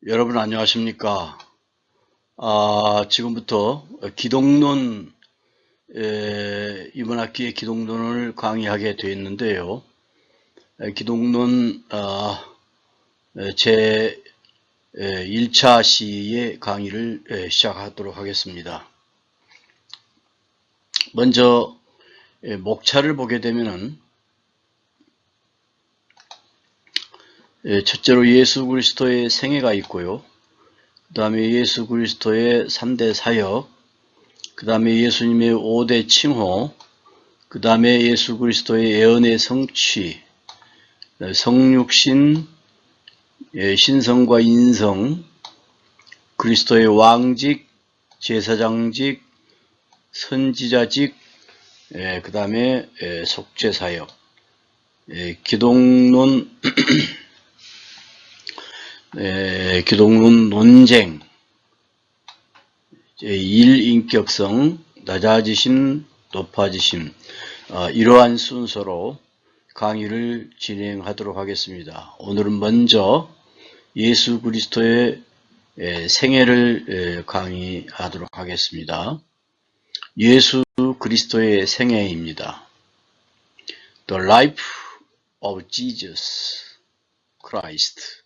여러분 안녕하십니까? 지금부터 기독론, 이번 학기에 기독론을 강의하게 되었는데요. 기독론 제 1차 시의 강의를 시작하도록 하겠습니다. 먼저 목차를 보게 되면은 첫째로 예수 그리스도의 생애가 있고요. 그 다음에 예수 그리스도의 3대 사역, 그 다음에 예수님의 5대 칭호, 그 다음에 예수 그리스도의 예언의 성취, 성육신, 신성과 인성, 그리스도의 왕직, 제사장직, 선지자직, 그 다음에 속죄사역, 기독론, 기독론 논쟁, 일인격성, 낮아지심, 높아지심, 이러한 순서로 강의를 진행하도록 하겠습니다. 오늘은 먼저 예수 그리스도의 생애를 강의하도록 하겠습니다. 예수 그리스도의 생애입니다. The Life of Jesus Christ.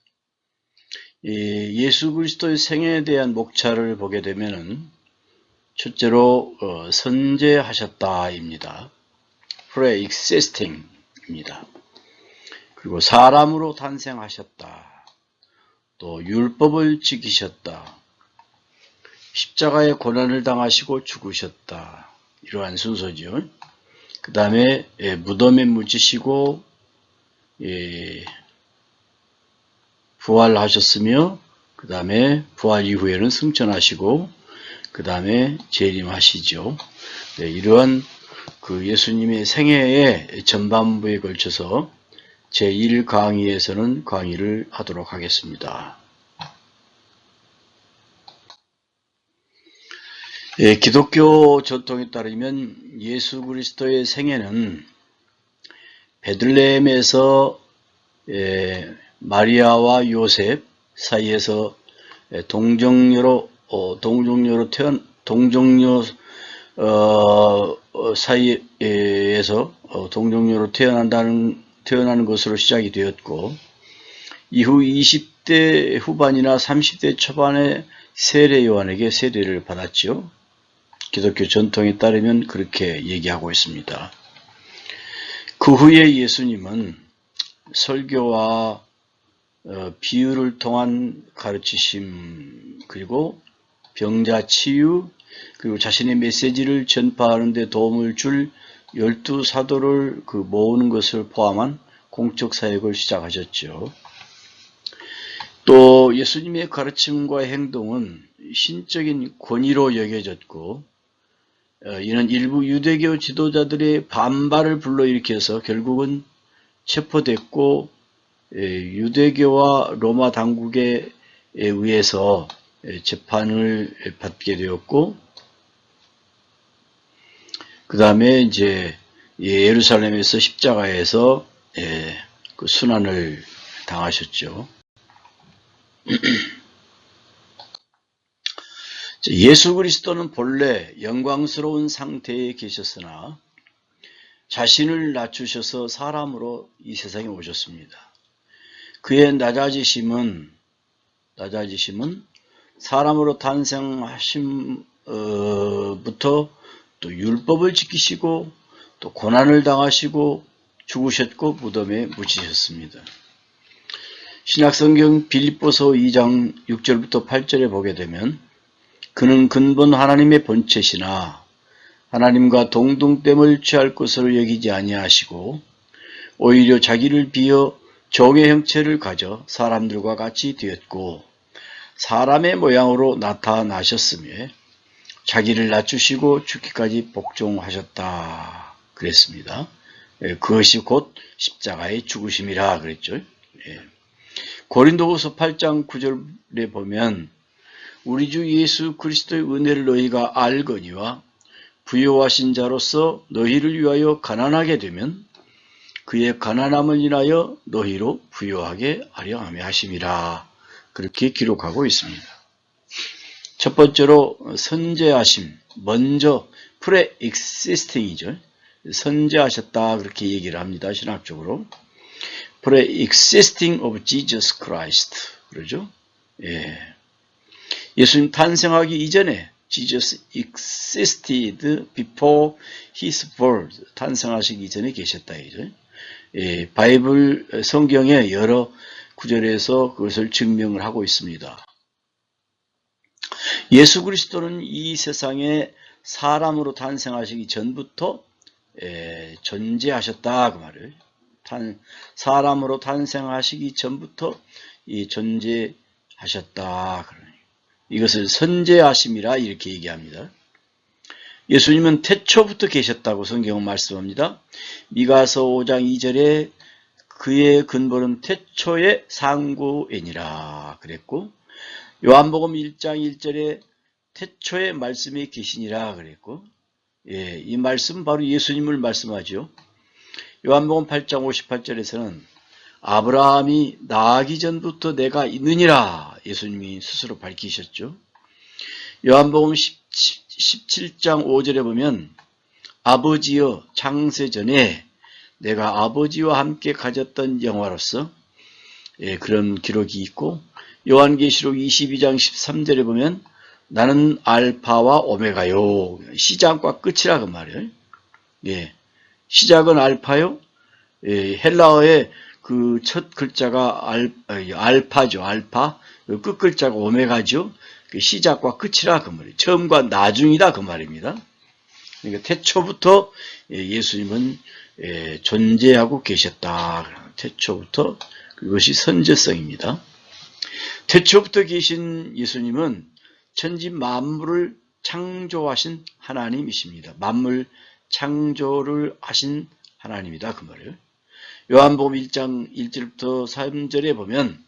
예수 그리스도의 생애에 대한 목차를 보게 되면은 첫째로 선재하셨다입니다. pre-existing입니다. 그리고 사람으로 탄생하셨다. 또 율법을 지키셨다. 십자가의 고난을 당하시고 죽으셨다. 이러한 순서죠. 그 다음에 무덤에 묻히시고 부활하셨으며 그 다음에 부활 이후에는 승천하시고 그 다음에 재림하시죠. 이러한 그 예수님의 생애의 전반부에 걸쳐서 제1강의에서는 강의를 하도록 하겠습니다. 기독교 전통에 따르면 예수 그리스도의 생애는 베들레헴에서 마리아와 요셉 사이에서 동정녀 사이에서 동정녀로 태어나는 것으로 시작이 되었고, 이후 20대 후반이나 30대 초반에 세례 요한에게 세례를 받았죠. 기독교 전통에 따르면 그렇게 얘기하고 있습니다. 그 후에 예수님은 설교와 비유를 통한 가르치심, 그리고 병자 치유, 그리고 자신의 메시지를 전파하는 데 도움을 줄 12사도를 모으는 것을 포함한 공적 사역을 시작하셨죠. 또 예수님의 가르침과 행동은 신적인 권위로 여겨졌고, 이는 일부 유대교 지도자들의 반발을 불러일으켜서 결국은 체포됐고 유대교와 로마 당국에 의해서 재판을 받게 되었고, 그 다음에 이제 예루살렘에서 십자가에서 그 순환을 당하셨죠. 예수 그리스도는 본래 영광스러운 상태에 계셨으나 자신을 낮추셔서 사람으로 이 세상에 오셨습니다. 그의 낮아지심은 사람으로 탄생하심부터 또 율법을 지키시고 또 고난을 당하시고 죽으셨고 무덤에 묻히셨습니다. 신약성경 빌립보서 2장 6절부터 8절에 보게 되면 그는 근본 하나님의 본체시나 하나님과 동등됨을 취할 것으로 여기지 아니하시고 오히려 자기를 비어 종의 형체를 가져 사람들과 같이 되었고 사람의 모양으로 나타나셨으며 자기를 낮추시고 죽기까지 복종하셨다 그랬습니다. 그것이 곧 십자가의 죽으심이라 그랬죠. 고린도후서 8장 9절에 보면 우리 주 예수 그리스도의 은혜를 너희가 알거니와 부요하신 자로서 너희를 위하여 가난하게 되면 그의 가난함을 인하여 너희로 부요하게 하려 함에 하심이라 그렇게 기록하고 있습니다. 첫 번째로 선제하심, 먼저 pre-existing이죠. 선제하셨다 그렇게 얘기를 합니다. 신학적으로. pre-existing of Jesus Christ 그러죠. 예. 예수님 탄생하기 이전에 Jesus existed before his birth. 탄생하시기 전에 계셨다 이죠. 예, 바이블 성경의 여러 구절에서 그것을 증명을 하고 있습니다. 예수 그리스도는 이 세상에 사람으로 탄생하시기 전부터 존재하셨다 그 말이에요. 사람으로 탄생하시기 전부터 존재하셨다. 이것을 선제하심이라 이렇게 얘기합니다. 예수님은 태초부터 계셨다고 성경은 말씀합니다. 미가서 5장 2절에 그의 근본은 태초의 상구이니라 그랬고, 요한복음 1장 1절에 태초의 말씀이 계시니라 그랬고, 예, 이 말씀 바로 예수님을 말씀하죠. 요한복음 8장 58절에서는 아브라함이 나기 전부터 내가 있느니라 예수님이 스스로 밝히셨죠. 요한복음 17장 5절에 보면 아버지여 창세 전에 내가 아버지와 함께 가졌던 영화로서, 예, 그런 기록이 있고, 요한계시록 22장 13절에 보면 나는 알파와 오메가요. 시작과 끝이라 그 말이에요. 예, 시작은 알파요. 예, 헬라어의 그 첫 글자가 알파죠. 알파. 끝 글자가 오메가죠. 그 시작과 끝이라 그 말이에요. 처음과 나중이다 그 말입니다. 그러니까 태초부터 예수님은 존재하고 계셨다. 태초부터. 그것이 선제성입니다. 태초부터 계신 예수님은 천지 만물을 창조하신 하나님이십니다. 만물 창조를 하신 하나님이다 그 말이에요. 요한복음 1장 1절부터 3절에 보면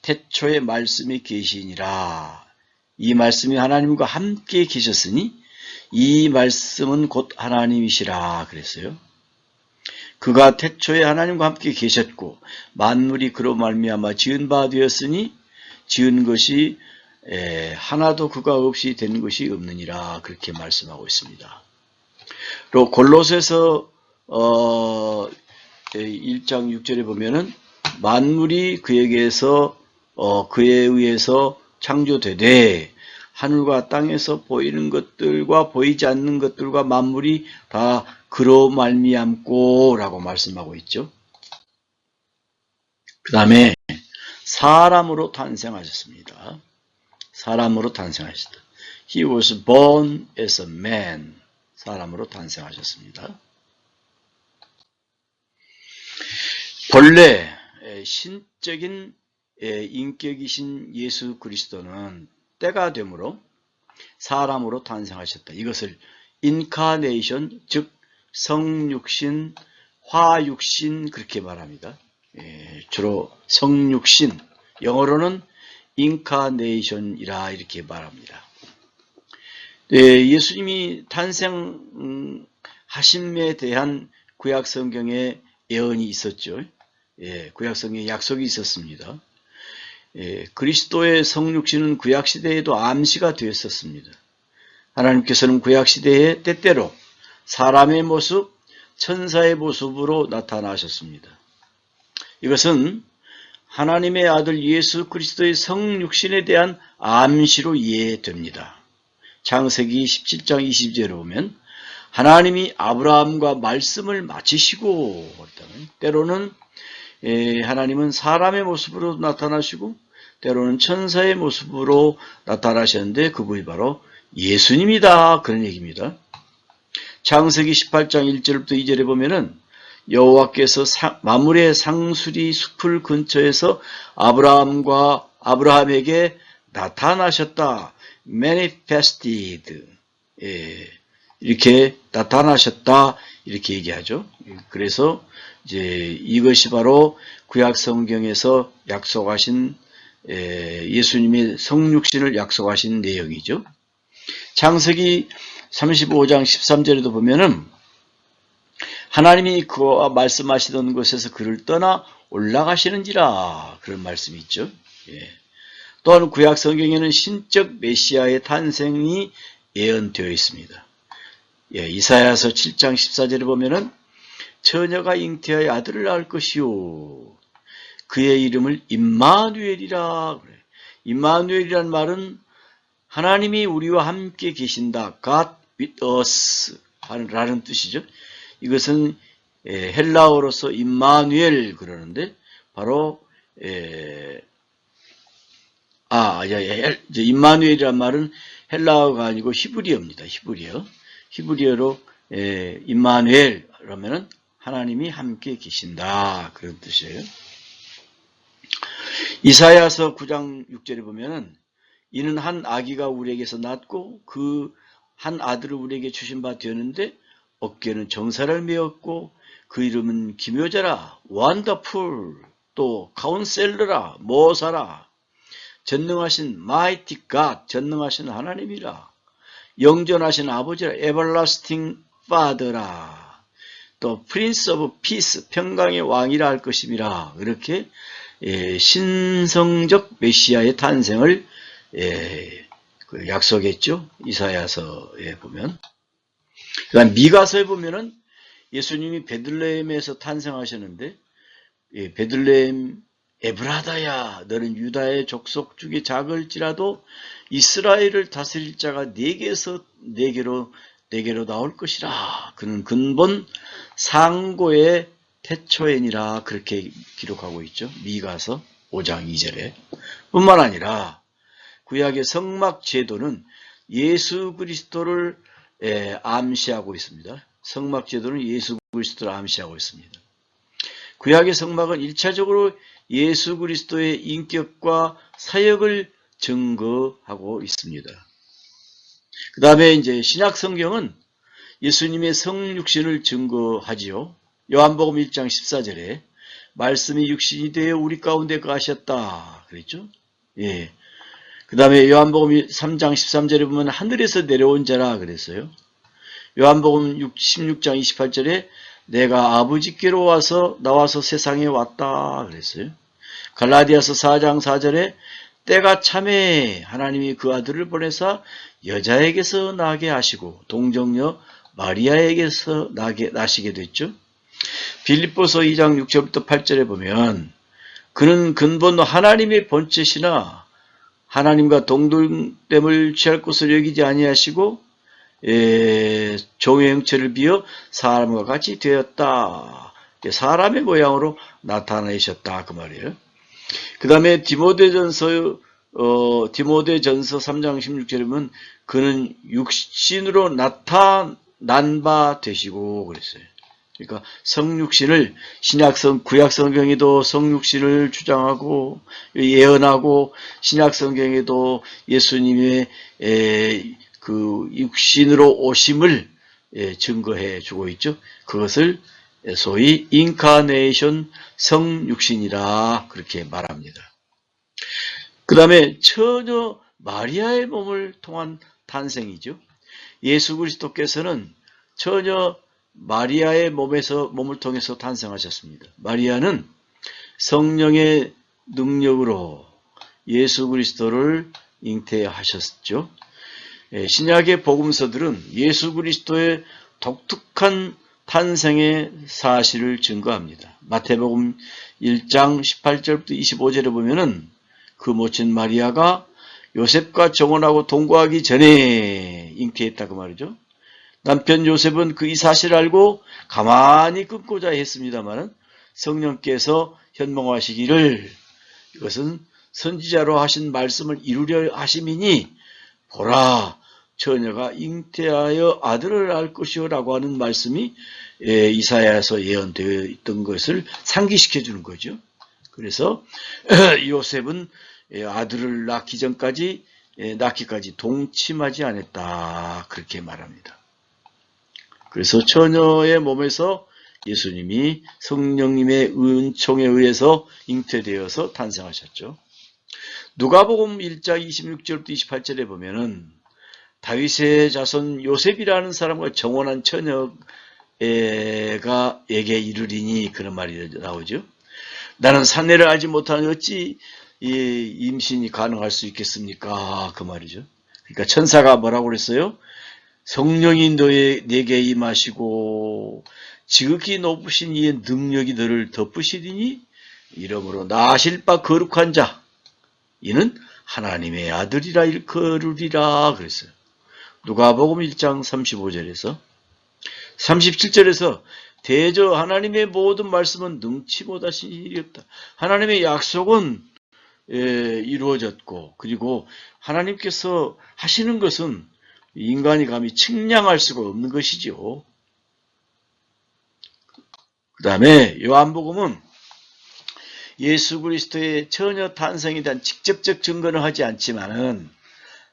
태초에 말씀이 계시니라. 이 말씀이 하나님과 함께 계셨으니 이 말씀은 곧 하나님이시라 그랬어요. 그가 태초에 하나님과 함께 계셨고 만물이 그로 말미암아 지은 바 되었으니 지은 것이 하나도 그가 없이 된 것이 없느니라 그렇게 말씀하고 있습니다. 또 골로새서 1장 6절에 보면은 만물이 그에게서 그에 의해서 창조되되 하늘과 땅에서 보이는 것들과 보이지 않는 것들과 만물이 다 그로 말미암고 라고 말씀하고 있죠. 그 다음에 사람으로 탄생하셨습니다. 사람으로 탄생하셨다. He was born as a man. 사람으로 탄생하셨습니다. 본래 신적인 인격이신 예수 그리스도는 때가 되므로 사람으로 탄생하셨다. 이것을 인카네이션, 즉 성육신, 화육신 그렇게 말합니다. 주로 성육신, 영어로는 인카네이션이라 이렇게 말합니다. 예수님이 탄생하심에 대한 구약 성경에 예언이 있었죠. 구약 성경에 약속이 있었습니다. 그리스도의 성육신은 구약 시대에도 암시가 되었었습니다. 하나님께서는 구약 시대에 때때로 사람의 모습, 천사의 모습으로 나타나셨습니다. 이것은 하나님의 아들 예수 그리스도의 성육신에 대한 암시로 이해됩니다. 창세기 17장 20절에 보면 하나님이 아브라함과 말씀을 마치시고, 때로는 하나님은 사람의 모습으로 나타나시고 때로는 천사의 모습으로 나타나셨는데 그분이 바로 예수님이다 그런 얘기입니다. 창세기 18장 1절부터 2절에 보면은 여호와께서 마물의 상수리 숲을 근처에서 아브라함에게 나타나셨다. manifested. 이렇게 나타나셨다. 이렇게 얘기하죠. 그래서 이제 이것이 바로 구약 성경에서 약속하신 예수님의 성육신을 약속하신 내용이죠. 창세기 35장 13절에도 보면은 하나님이 그와 말씀하시던 곳에서 그를 떠나 올라가시는지라 그런 말씀이 있죠. 예. 또한 구약 성경에는 신적 메시아의 탄생이 예언되어 있습니다. 예, 이사야서 7장 14절에 보면은 처녀가 잉태하여 아들을 낳을 것이요 그의 이름을 임마누엘이라 그래. 임마누엘이란 말은 하나님이 우리와 함께 계신다. God with us 라는 뜻이죠. 이것은 헬라어로서 임마누엘 그러는데 바로 임마누엘이란 말은 헬라어가 아니고 히브리어입니다. 히브리어로 임마누엘 그러면은 하나님이 함께 계신다 그런 뜻이에요. 이사야서 9장 6절에 보면은 이는 한 아기가 우리에게서 낳고 그 한 아들을 우리에게 주신 바 되었는데 어깨는 정사를 메었고 그 이름은 기묘자라 원더풀 또 카운셀러라 모사라 전능하신 마이티 갓 전능하신 하나님이라 영존하신 아버지라 에버라스팅 파더라 또 프린스 오브 피스 평강의 왕이라 할 것임이라 그렇게 신성적 메시아의 탄생을 약속했죠. 이사야서에 보면. 그다음 미가서에 보면은 예수님이 베들레헴에서 탄생하셨는데 베들레헴 에브라다야 너는 유다의 족속 중에 작을지라도 이스라엘을 다스릴 자가 네게서 네게로 나올 것이라. 그는 근본 상고의 태초엔이라 그렇게 기록하고 있죠. 미가서 5장 2절에. 뿐만 아니라 구약의 성막 제도는 예수 그리스도를 암시하고 있습니다. 성막 제도는 예수 그리스도를 암시하고 있습니다. 구약의 성막은 1차적으로 예수 그리스도의 인격과 사역을 증거하고 있습니다. 그 다음에 이제 신약 성경은 예수님의 성육신을 증거하지요. 요한복음 1장 14절에 말씀이 육신이 되어 우리 가운데 거하셨다 그랬죠. 예. 그 다음에 요한복음 3장 13절에 보면 하늘에서 내려온 자라 그랬어요. 요한복음 16장 28절에 내가 아버지께로 나와서 세상에 왔다 그랬어요. 갈라디아서 4장 4절에 때가 참에 하나님이 그 아들을 보내사 여자에게서 나게 하시고 동정녀 마리아에게서 나시게 됐죠. 빌립보서 2장 6절부터 8절에 보면 그는 근본 하나님의 본체시나 하나님과 동등됨을 취할 것을 여기지 아니하시고 종의 형체를 비어 사람과 같이 되었다. 사람의 모양으로 나타내셨다 그 말이에요. 그 다음에 디모데전서 3장 16절에 보면 그는 육신으로 나타난 바 되시고 그랬어요. 그러니까 성육신을 구약성경에도 성육신을 주장하고 예언하고 신약성경에도 예수님의 그 육신으로 오심을 증거해 주고 있죠. 그것을 소위 인카네이션 성육신이라 그렇게 말합니다. 그 다음에 처녀 마리아의 몸을 통한 탄생이죠. 예수 그리스도께서는 처녀 마리아의 몸을 통해서 탄생하셨습니다. 마리아는 성령의 능력으로 예수 그리스도를 잉태하셨죠. 신약의 복음서들은 예수 그리스도의 독특한 탄생의 사실을 증거합니다. 마태복음 1장 18절부터 25절에 보면은 그 모친 마리아가 요셉과 정혼하고 동거하기 전에 잉태했다 그 말이죠. 남편 요셉은 그 이 사실을 알고 가만히 끊고자 했습니다만 성령께서 현몽하시기를 이것은 선지자로 하신 말씀을 이루려 하심이니 보라 처녀가 잉태하여 아들을 낳을 것이요 라고 하는 말씀이 이사야에서 예언되어 있던 것을 상기시켜 주는 거죠. 그래서 요셉은 아들을 낳기까지 동침하지 않았다 그렇게 말합니다. 그래서 처녀의 몸에서 예수님이 성령님의 은총에 의해서 잉태되어서 탄생하셨죠. 누가복음 1장 26절부터 28절에 보면은 다윗의 자손 요셉이라는 사람과 정혼한 처녀에게 이르리니 그런 말이 나오죠. 나는 산내를 알지 못하는 어찌 이 임신이 가능할 수 있겠습니까? 그 말이죠. 그러니까 천사가 뭐라고 그랬어요? 성령이 내게 임하시고 지극히 높으신 이의 능력이 너를 덮으시리니 이러므로 나실 바 거룩한 자 이는 하나님의 아들이라 일컬으리라 그랬어요. 누가복음 1장 35절에서 37절에서 대저 하나님의 모든 말씀은 능치 못하신 일이 없다. 하나님의 약속은 이루어졌고 그리고 하나님께서 하시는 것은 인간이 감히 측량할 수가 없는 것이죠. 그 다음에 요한복음은 예수 그리스도의 처녀 탄생에 대한 직접적 증거는 하지 않지만은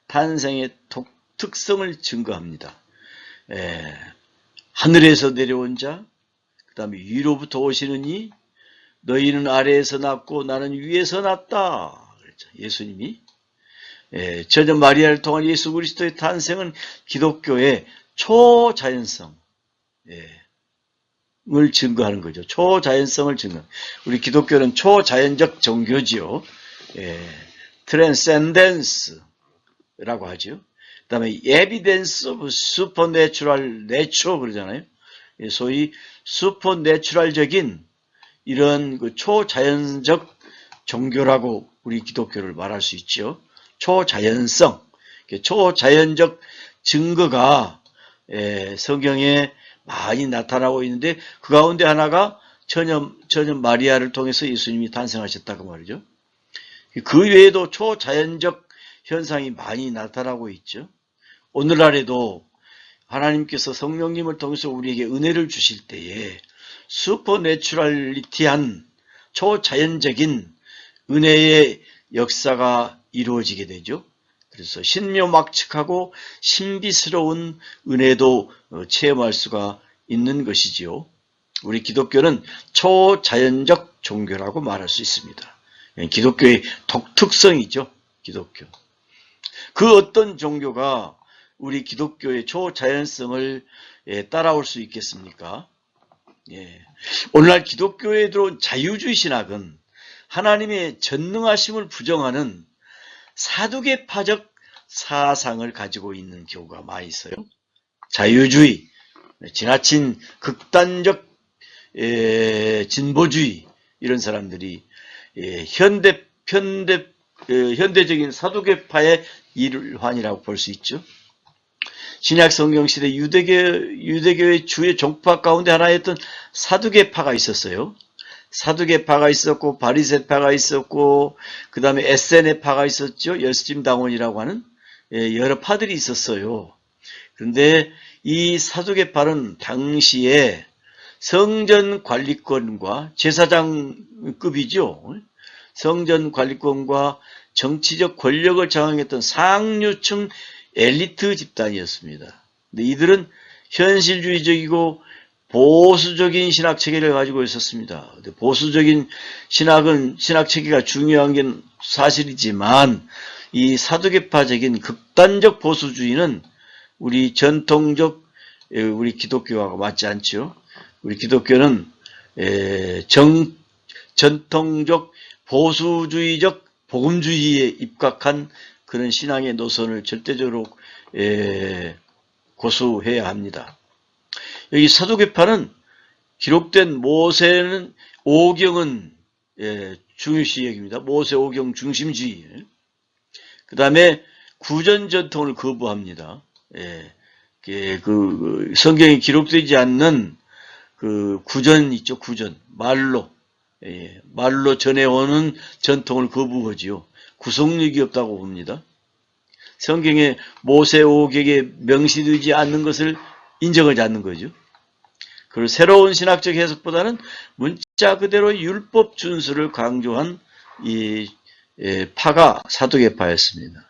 탄생의 특성을 증거합니다. 하늘에서 내려온 자, 그 다음에 위로부터 오시는 이, 너희는 아래에서 났고 나는 위에서 났다. 그랬죠. 예수님이. 처녀 마리아를 통한 예수 그리스도의 탄생은 기독교의 초자연성, 을 증거하는 거죠. 초자연성을 증거. 우리 기독교는 초자연적 종교지요. 트랜센덴스라고 하죠. 그 다음에 에비덴스 오브 슈퍼내추럴 내추럴 그러잖아요. 소위 슈퍼내추럴적인 이런 그 초자연적 종교라고 우리 기독교를 말할 수 있죠. 초자연성, 초자연적 증거가 성경에 많이 나타나고 있는데 그 가운데 하나가 처녀 마리아를 통해서 예수님이 탄생하셨다고 말이죠. 그 외에도 초자연적 현상이 많이 나타나고 있죠. 오늘날에도 하나님께서 성령님을 통해서 우리에게 은혜를 주실 때에 슈퍼내추럴리티한 초자연적인 은혜의 역사가 이루어지게 되죠. 그래서 신묘막측하고 신비스러운 은혜도 체험할 수가 있는 것이지요. 우리 기독교는 초자연적 종교라고 말할 수 있습니다. 기독교의 독특성이죠. 기독교. 그 어떤 종교가 우리 기독교의 초자연성을 따라올 수 있겠습니까? 오늘날 기독교에 들어온 자유주의 신학은 하나님의 전능하심을 부정하는 사두개파적 사상을 가지고 있는 교가 많이 있어요. 자유주의, 지나친 극단적 진보주의 이런 사람들이 현대적인 사두개파의 일환이라고 볼 수 있죠. 신약 성경 시대 유대교의 주요 종파 가운데 하나였던 사두개파가 있었어요. 사두개파가 있었고 바리새파가 있었고 그 다음에 에세네파가 있었죠. 열심당원이라고 하는 여러 파들이 있었어요. 그런데 이 사두개파는 당시에 성전 관리권과 제사장급이죠. 성전 관리권과 정치적 권력을 장악했던 상류층 엘리트 집단이었습니다. 근데 이들은 현실주의적이고 보수적인 신학 체계를 가지고 있었습니다. 보수적인 신학 체계가 중요한 게 사실이지만 이 사두개파적인 극단적 보수주의는 우리 전통적 우리 기독교와 맞지 않죠. 우리 기독교는 전통적 보수주의적 복음주의에 입각한 그런 신앙의 노선을 절대적으로 고수해야 합니다. 여기 사두개파는 기록된 모세는 오경은 중요시 여깁니다. 모세 오경 중심주의. 그 다음에 구전 전통을 거부합니다. 그 성경에 기록되지 않는 그 구전 있죠. 구전 말로 전해오는 전통을 거부하지요. 구속력이 없다고 봅니다. 성경에 모세 오경에 명시되지 않는 것을 인정하지 않는 거죠. 그리고 새로운 신학적 해석보다는 문자 그대로 율법 준수를 강조한 이 파가 사두개파였습니다.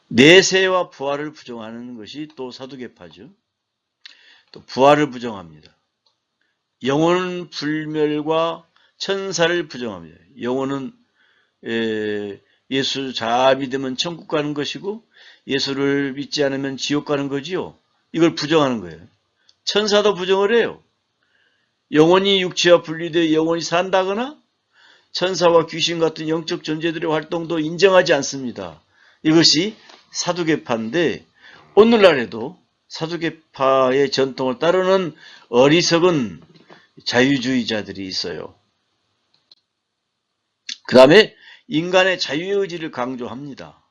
내세와 부활을 부정하는 것이 또 사두개파죠. 또 부활을 부정합니다. 영혼 불멸과 천사를 부정합니다. 영혼은 예수 잘 믿으면 천국 가는 것이고 예수를 믿지 않으면 지옥 가는 거지요. 이걸 부정하는 거예요. 천사도 부정을 해요. 영혼이 육체와 분리되어 영혼이 산다거나 천사와 귀신 같은 영적 존재들의 활동도 인정하지 않습니다. 이것이 사두개파인데 오늘날에도 사두개파의 전통을 따르는 어리석은 자유주의자들이 있어요. 그 다음에 인간의 자유의 의지를 강조합니다.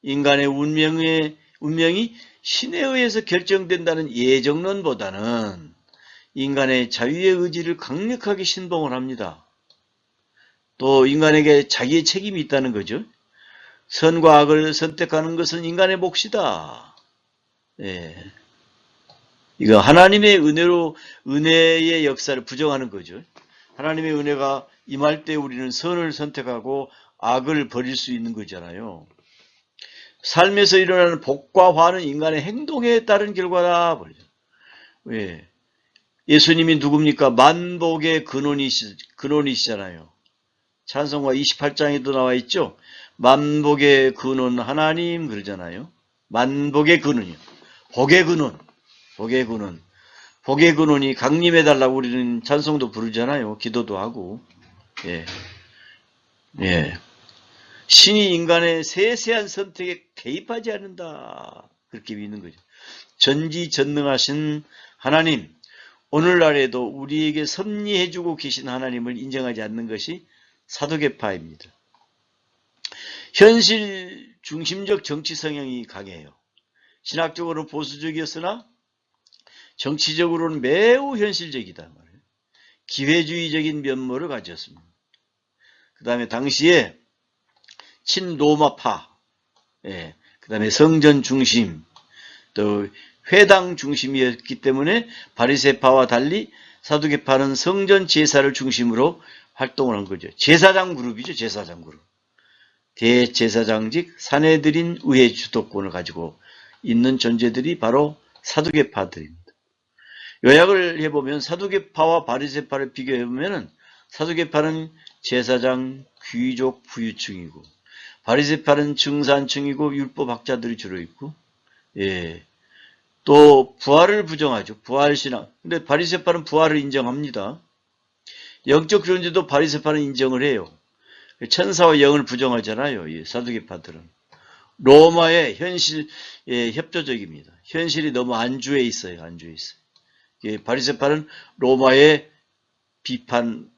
인간의 운명이 신에 의해서 결정된다는 예정론보다는 인간의 자유의 의지를 강력하게 신봉을 합니다. 또 인간에게 자기의 책임이 있다는 거죠. 선과 악을 선택하는 것은 인간의 몫이다. 예. 이거 하나님의 은혜의 역사를 부정하는 거죠. 하나님의 은혜가 임할 때 우리는 선을 선택하고 악을 버릴 수 있는 거잖아요. 삶에서 일어나는 복과 화는 인간의 행동에 따른 결과다. 왜? 예수님이 누굽니까? 만복의 근원이시잖아요. 찬송가 28장에도 나와 있죠. 만복의 근원 하나님 그러잖아요. 만복의 근원이요. 복의 근원. 복의 근원. 복의 근원이 강림해달라고 우리는 찬송도 부르잖아요. 기도도 하고. 예. 예. 신이 인간의 세세한 선택에 개입하지 않는다. 그렇게 믿는 거죠. 전지전능하신 하나님, 오늘날에도 우리에게 섭리해주고 계신 하나님을 인정하지 않는 것이 사두개파입니다. 현실 중심적 정치 성향이 강해요. 신학적으로는 보수적이었으나 정치적으로는 매우 현실적이다 말이에요. 기회주의적인 면모를 가졌습니다. 그 다음에 당시에 친로마파, 예, 그 다음에 성전 중심, 또 회당 중심이었기 때문에 바리새파와 달리 사두개파는 성전 제사를 중심으로 활동을 한 거죠. 제사장 그룹이죠. 제사장 그룹. 대제사장직 사내들인 의회 주도권을 가지고 있는 존재들이 바로 사두개파들입니다. 요약을 해보면 사두개파와 바리새파를 비교해보면 사두개파는 제사장, 귀족, 부유층이고 바리새파는 증산층이고 율법학자들이 주로 있고, 예, 또 부활을 부정하죠. 부활신앙. 근데 바리새파는 부활을 인정합니다. 영적 존재도 바리새파는 인정을 해요. 천사와 영을 부정하잖아요. 이 사두개파들은. 로마의 현실에 협조적입니다. 현실이 너무 안주해 있어요. 안주해 있어요. 예, 바리새파는 로마의 비판적인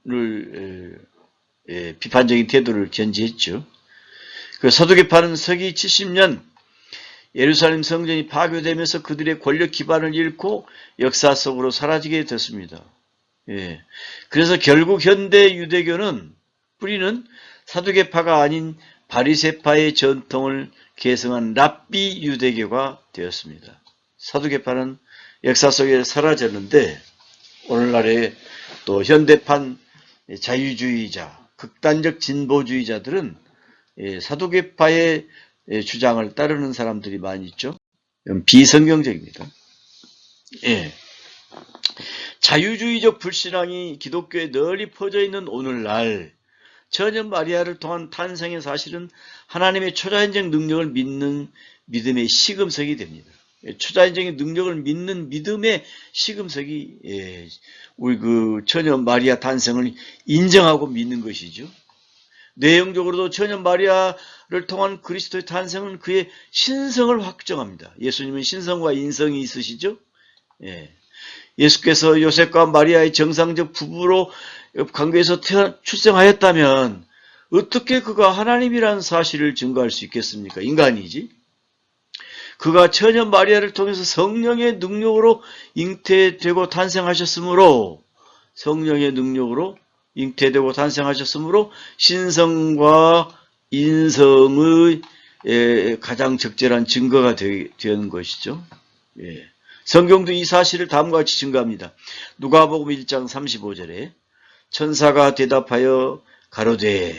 태도를 견지했죠. 그 사두개파는 서기 70년 예루살렘 성전이 파괴되면서 그들의 권력 기반을 잃고 역사 속으로 사라지게 됐습니다. 예. 그래서 결국 현대 유대교는 뿌리는 사두개파가 아닌 바리새파의 전통을 계승한 랍비 유대교가 되었습니다. 사두개파는 역사 속에 사라졌는데 오늘날의 또 현대판 자유주의자, 극단적 진보주의자들은 사두개파의 주장을 따르는 사람들이 많이 있죠. 비성경적입니다. 예. 자유주의적 불신앙이 기독교에 널리 퍼져 있는 오늘날 처녀 마리아를 통한 탄생의 사실은 하나님의 초자연적 능력을 믿는 믿음의 시금석이 됩니다. 초자연적인 능력을 믿는 믿음의 시금석이 우리 그 처녀 마리아 탄생을 인정하고 믿는 것이죠. 내용적으로도 처녀 마리아를 통한 그리스도의 탄생은 그의 신성을 확정합니다. 예수님은 신성과 인성이 있으시죠. 예. 예수께서 요셉과 마리아의 정상적 부부로 관계에서 출생하였다면 어떻게 그가 하나님이라는 사실을 증거할 수 있겠습니까? 인간이지. 그가 처녀 마리아를 통해서 성령의 능력으로 잉태되고 탄생하셨으므로 성령의 능력으로 잉태되고 탄생하셨으므로 신성과 인성의 가장 적절한 증거가 되는 것이죠. 예. 성경도 이 사실을 다음과 같이 증거합니다. 누가복음 1장 35절에 천사가 대답하여 가로되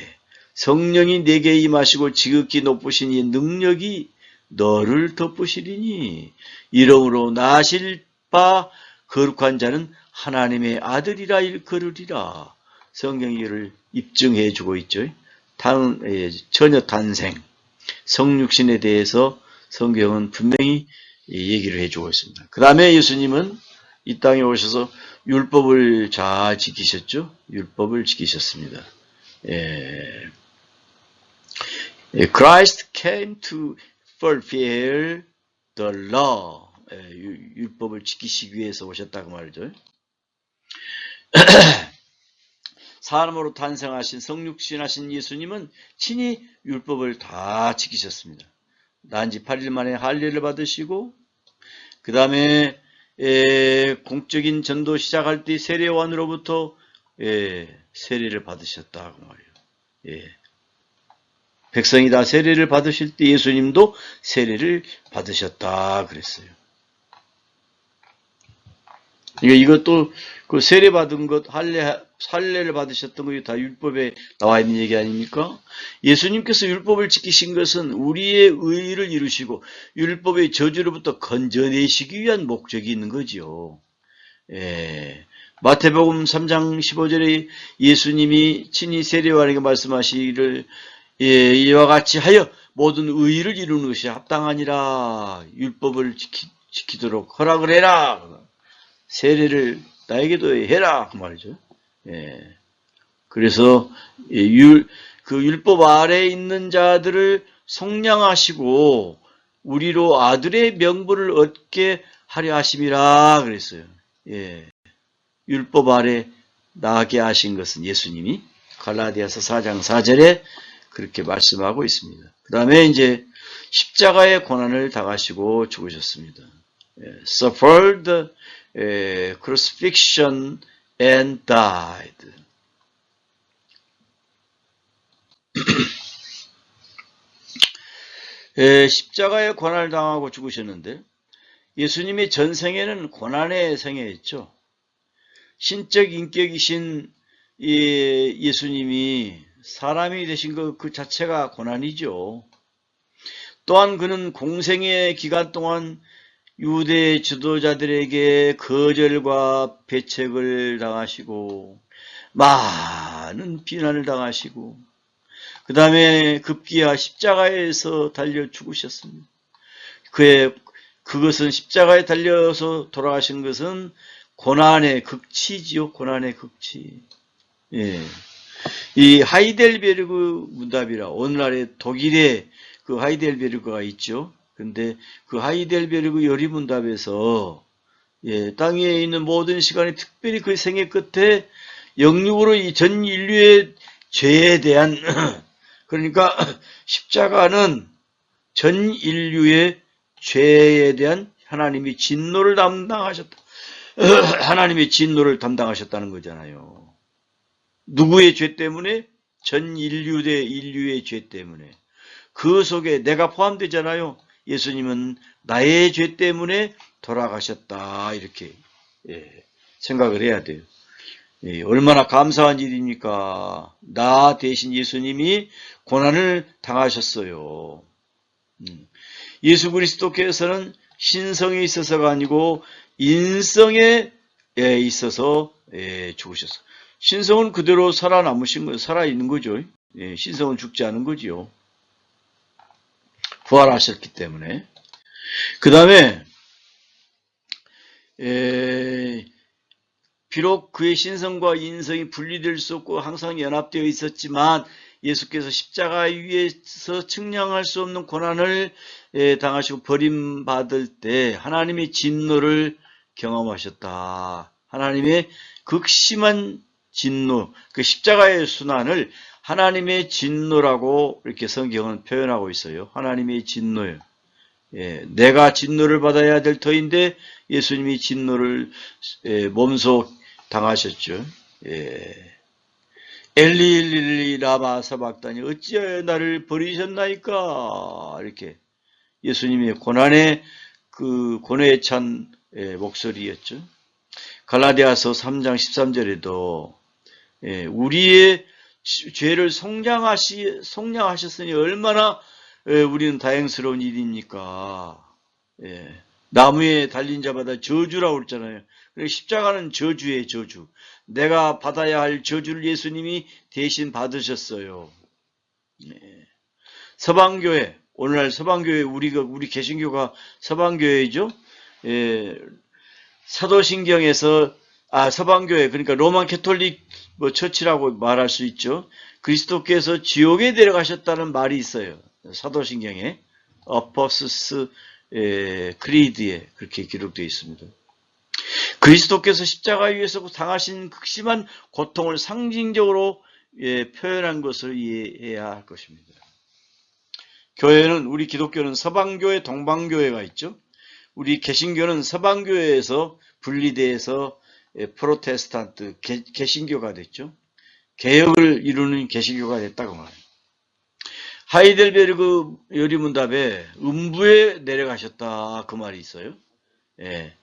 성령이 내게 임하시고 지극히 높으신 이 능력이 너를 덮으시리니 이러므로 나실 바 거룩한 자는 하나님의 아들이라 일컬으리라. 성경이 이를 입증해 주고 있죠. 처녀 탄생, 성육신에 대해서 성경은 분명히 얘기를 해주고 있습니다. 그 다음에 예수님은 이 땅에 오셔서 율법을 잘 지키셨죠? 율법을 지키셨습니다. 예. Christ came to fulfill the law. 율법을 지키시기 위해서 오셨다고 말이죠. 사람으로 탄생하신 성육신하신 예수님은 친히 율법을 다 지키셨습니다. 난지 8일 만에 할례를 받으시고 그 다음에 공적인 전도 시작할 때 세례요한으로부터 세례를 받으셨다고 말이에요. 백성이 다 세례를 받으실 때 예수님도 세례를 받으셨다 그랬어요. 이것도 그 세례 받은 것, 할례를 받으셨던 것이 다 율법에 나와 있는 얘기 아닙니까? 예수님께서 율법을 지키신 것은 우리의 의의를 이루시고 율법의 저주로부터 건져내시기 위한 목적이 있는 거죠. 마태복음 3장 15절에 예수님이 친히 세례요한에게 말씀하시기를 이와 같이 하여 모든 의의를 이루는 것이 합당하니라. 율법을 지키도록 허락을 해라. 세례를 나에게도 해라 그 말이죠. 그래서 그 율법 아래에 있는 자들을 속량하시고 우리로 아들의 명분을 얻게 하려 하심이라 그랬어요. 율법 아래 나게 하신 것은 예수님이 갈라디아서 4장 4절에 그렇게 말씀하고 있습니다. 그 다음에 이제 십자가의 고난을 당하시고 죽으셨습니다. suffered crucifixion and died. 십자가의 고난을 당하고 죽으셨는데 예수님의 전생에는 고난의 생애였죠. 신적 인격이신 예수님이 사람이 되신 것 그 자체가 고난이죠. 또한 그는 공생의 기간 동안 유대 지도자들에게 거절과 배척을 당하시고 많은 비난을 당하시고 그 다음에 급기야 십자가에서 달려 죽으셨습니다. 그것은 십자가에 달려서 돌아가신 것은 고난의 극치지요. 고난의 극치. 이 하이델베르그 문답이라 오늘날의 독일에 그 하이델베르그가 있죠. 근데 그 하이델베르그 요리문답에서 땅 위에 있는 모든 시간에 특별히 그 생애 끝에 영육으로 이 전 인류의 죄에 대한 그러니까 십자가는 전 인류의 죄에 대한 하나님이 진노를 담당하셨다. 하나님의 진노를 담당하셨다는 거잖아요. 누구의 죄 때문에? 전 인류 대 인류의 죄 때문에. 그 속에 내가 포함되잖아요. 예수님은 나의 죄 때문에 돌아가셨다. 이렇게 생각을 해야 돼요. 얼마나 감사한 일입니까? 나 대신 예수님이 고난을 당하셨어요. 예수 그리스도께서는 신성에 있어서가 아니고 인성에 있어서 죽으셨어요. 신성은 그대로 살아남으신 거예요. 살아있는 거죠. 신성은 죽지 않은 거지요. 부활하셨기 때문에. 그 다음에 비록 그의 신성과 인성이 분리될 수 없고 항상 연합되어 있었지만 예수께서 십자가 위에서 측량할 수 없는 고난을 당하시고 버림받을 때 하나님의 진노를 경험하셨다. 하나님의 극심한 진노, 그 십자가의 순환을 하나님의 진노라고 이렇게 성경은 표현하고 있어요. 하나님의 진노예요. 내가 진노를 받아야 될 터인데 예수님이 진노를 몸소 당하셨죠. 엘리 엘리 라마 사박다니 어찌하여 나를 버리셨나이까. 이렇게 예수님의 고난의 그 고뇌에 찬 목소리였죠. 갈라디아서 3장 13절에도 우리의 죄를 속량하셨으니 얼마나 우리는 다행스러운 일입니까? 나무에 달린 자마다 저주라고 그랬잖아요. 십자가는 저주예요, 저주. 내가 받아야 할 저주를 예수님이 대신 받으셨어요. 서방교회, 오늘날 서방교회, 우리 개신교가 서방교회죠. 사도신경에서 서방교회, 그러니까 로만 캐톨릭 처치라고 말할 수 있죠. 그리스도께서 지옥에 내려가셨다는 말이 있어요. 사도신경에 어퍼스스 크리드에 그렇게 기록되어 있습니다. 그리스도께서 십자가 위에서 당하신 극심한 고통을 상징적으로 표현한 것을 이해해야 할 것입니다. 교회는, 우리 기독교는 서방교회, 동방교회가 있죠. 우리 개신교는 서방교회에서 분리돼서 프로테스탄트, 개신교가 됐죠. 개혁을 이루는 개신교가 됐다고 말해요. 하이델베르그 요리문답에 음부에 내려가셨다 그 말이 있어요. 예.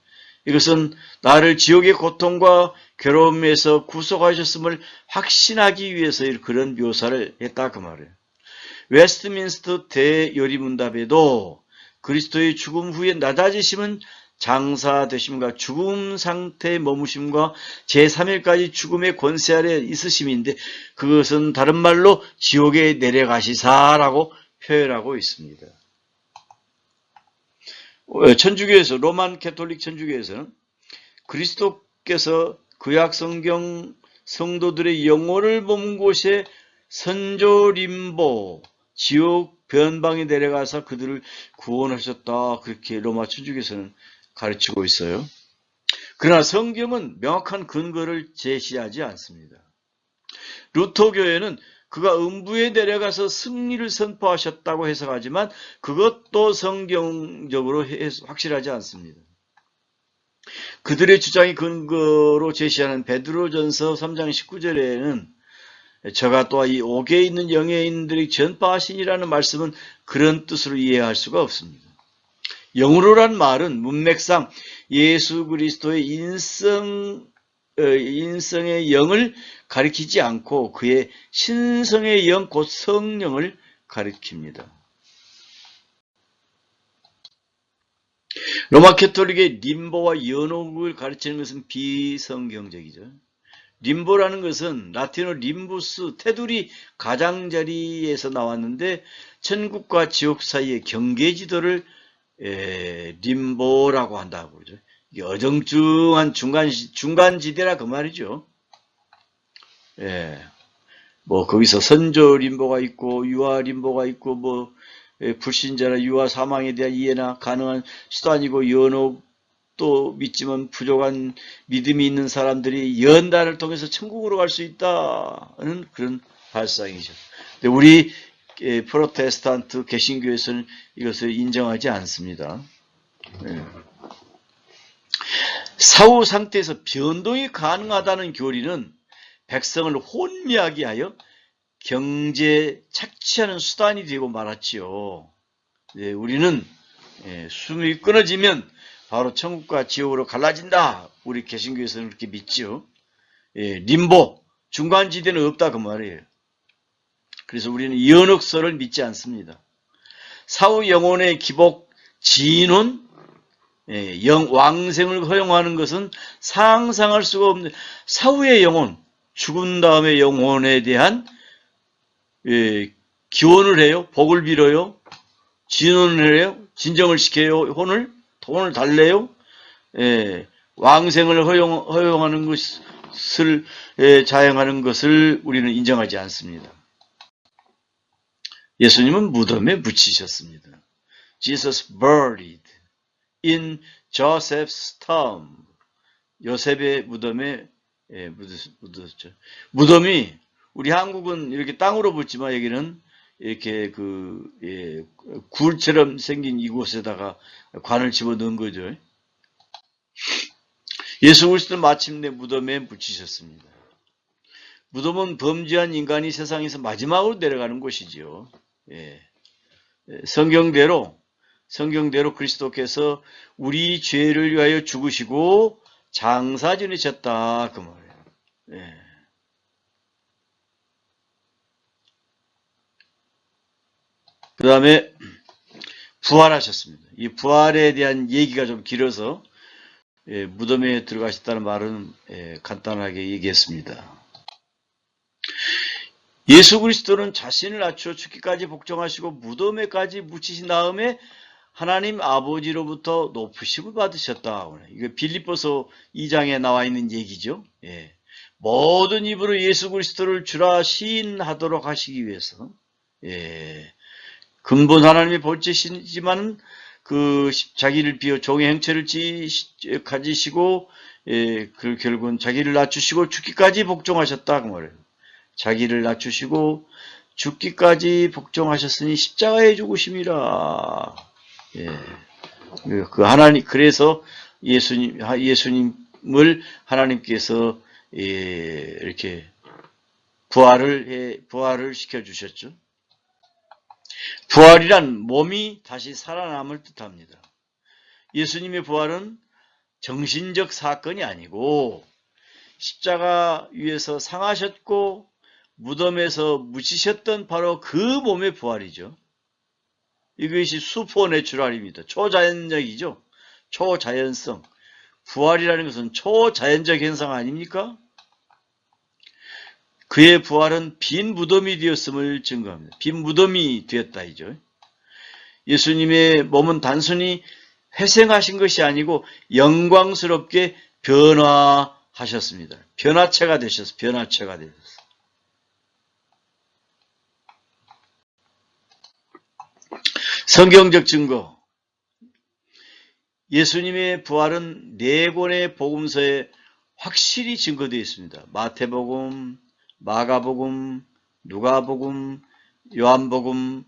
이것은 나를 지옥의 고통과 괴로움에서 구속하셨음을 확신하기 위해서 그런 묘사를 했다 그 말이에요. 웨스트민스터 대요리문답에도 그리스도의 죽음 후에 낮아지심은 장사되심과 죽음 상태에 머무심과 제3일까지 죽음의 권세 아래 있으심인데, 그것은 다른 말로 지옥에 내려가시사라고 표현하고 있습니다. 천주교에서, 로만 캐톨릭 천주교에서는 그리스도께서 구약 성경 성도들의 영혼을 머문 곳에 선조림보, 지옥 변방에 내려가서 그들을 구원하셨다, 그렇게 로마 천주교에서는 가르치고 있어요. 그러나 성경은 명확한 근거를 제시하지 않습니다. 루터교회는 그가 음부에 내려가서 승리를 선포하셨다고 해석하지만 그것도 성경적으로 확실하지 않습니다. 그들의 주장이 근거로 제시하는 베드로전서 3장 19절에는 저가 또한 이 옥에 있는 영예인들이 전파하시니라는 말씀은 그런 뜻으로 이해할 수가 없습니다. 영으로란 말은 문맥상 예수 그리스도의 인성의 영을 가리키지 않고 그의 신성의 영, 곧 성령을 가리킵니다. 로마 캐톨릭의 림보와 연옥을 가르치는 것은 비성경적이죠. 림보라는 것은 라틴어 림부스, 테두리 가장자리에서 나왔는데 천국과 지옥 사이의 경계지도를 림보라고 한다고 그러죠. 이게 어정쩡한 중간지대라 그 말이죠. 거기서 선조 림보가 있고 유아 림보가 있고 불신자나 유아 사망에 대한 이해나 가능한 수단이고, 연옥도 믿지만 부족한 믿음이 있는 사람들이 연단을 통해서 천국으로 갈 수 있다는 그런 발상이죠. 근데 우리 프로테스탄트 개신교에서는 이것을 인정하지 않습니다. 사후 상태에서 변동이 가능하다는 교리는 백성을 혼미하게 하여 경제에 착취하는 수단이 되고 말았지요. 우리는 숨이 끊어지면 바로 천국과 지옥으로 갈라진다, 우리 개신교에서는 그렇게 믿죠. 림보, 중간지대는 없다 그 말이에요. 그래서 우리는 연옥설을 믿지 않습니다. 사후 영혼의 기복, 진혼, 왕생을 허용하는 것은 상상할 수가 없는, 사후의 영혼, 죽은 다음의 영혼에 대한 기원을 해요. 복을 빌어요. 진혼을 해요. 진정을 시켜요. 돈을 달래요. 왕생을 허용하는 것을 자행하는 것을 우리는 인정하지 않습니다. 예수님은 무덤에 묻히셨습니다. Jesus buried in Joseph's tomb. 요셉의 무덤에 묻었죠. 무덤이, 우리 한국은 이렇게 땅으로 묻지만 여기는 이렇게 굴처럼 생긴 이곳에다가 관을 집어넣은 거죠. 예수 그리스도는 마침내 무덤에 묻히셨습니다. 무덤은 범죄한 인간이 세상에서 마지막으로 내려가는 곳이지요. 성경대로 그리스도께서 우리 죄를 위하여 죽으시고 장사 지내셨다 그 말이에요. 그 다음에 부활하셨습니다. 이 부활에 대한 얘기가 좀 길어서 무덤에 들어가셨다는 말은 간단하게 얘기했습니다. 예수 그리스도는 자신을 낮추어 죽기까지 복종하시고 무덤에까지 묻히신 다음에 하나님 아버지로부터 높으심을 받으셨다. 이거 빌립보서 2장에 나와 있는 얘기죠. 예. 모든 입으로 예수 그리스도를 주라 시인하도록 하시기 위해서, 예. 근본 하나님의 본체시지만 그 자기를 비워 종의 형체를 가지시고, 예, 그 결국은 자기를 낮추시고 죽기까지 복종하셨다 그 말이에요. 자기를 낮추시고 죽기까지 복종하셨으니 십자가에 죽으심이라. 예. 그 하나님, 그래서 예수님을 하나님께서, 예, 이렇게 부활을 시켜주셨죠. 부활이란 몸이 다시 살아남을 뜻합니다. 예수님의 부활은 정신적 사건이 아니고 십자가 위에서 상하셨고 무덤에서 묻히셨던 바로 그 몸의 부활이죠. 이것이 슈퍼내추럴입니다. 초자연적이죠. 초자연성. 부활이라는 것은 초자연적 현상 아닙니까? 그의 부활은 빈 무덤이 되었음을 증거합니다. 빈 무덤이 되었다 이죠. 예수님의 몸은 단순히 회생하신 것이 아니고 영광스럽게 변화하셨습니다. 변화체가 되셨어요. 변화체가 되셨어요. 성경적 증거. 예수님의 부활은 4권의 복음서에 확실히 증거되어 있습니다. 마태복음, 마가복음, 누가복음, 요한복음,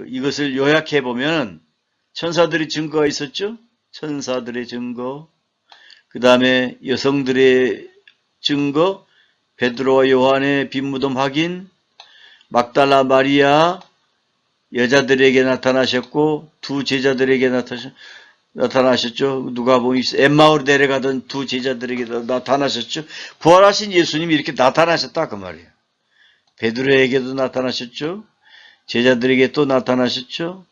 이것을 요약해 보면 천사들의 증거가 있었죠. 천사들의 증거, 그 다음에 여성들의 증거, 베드로와 요한의 빈무덤 확인, 막달라 마리아 여자들에게 나타나셨고 두 제자들에게 나타나셨죠. 누가복음 엠마오로 내려가던 두 제자들에게 나타나셨죠. 부활하신 예수님이 이렇게 나타나셨다 그 말이에요. 베드로에게도 나타나셨죠. 제자들에게 또 나타나셨죠.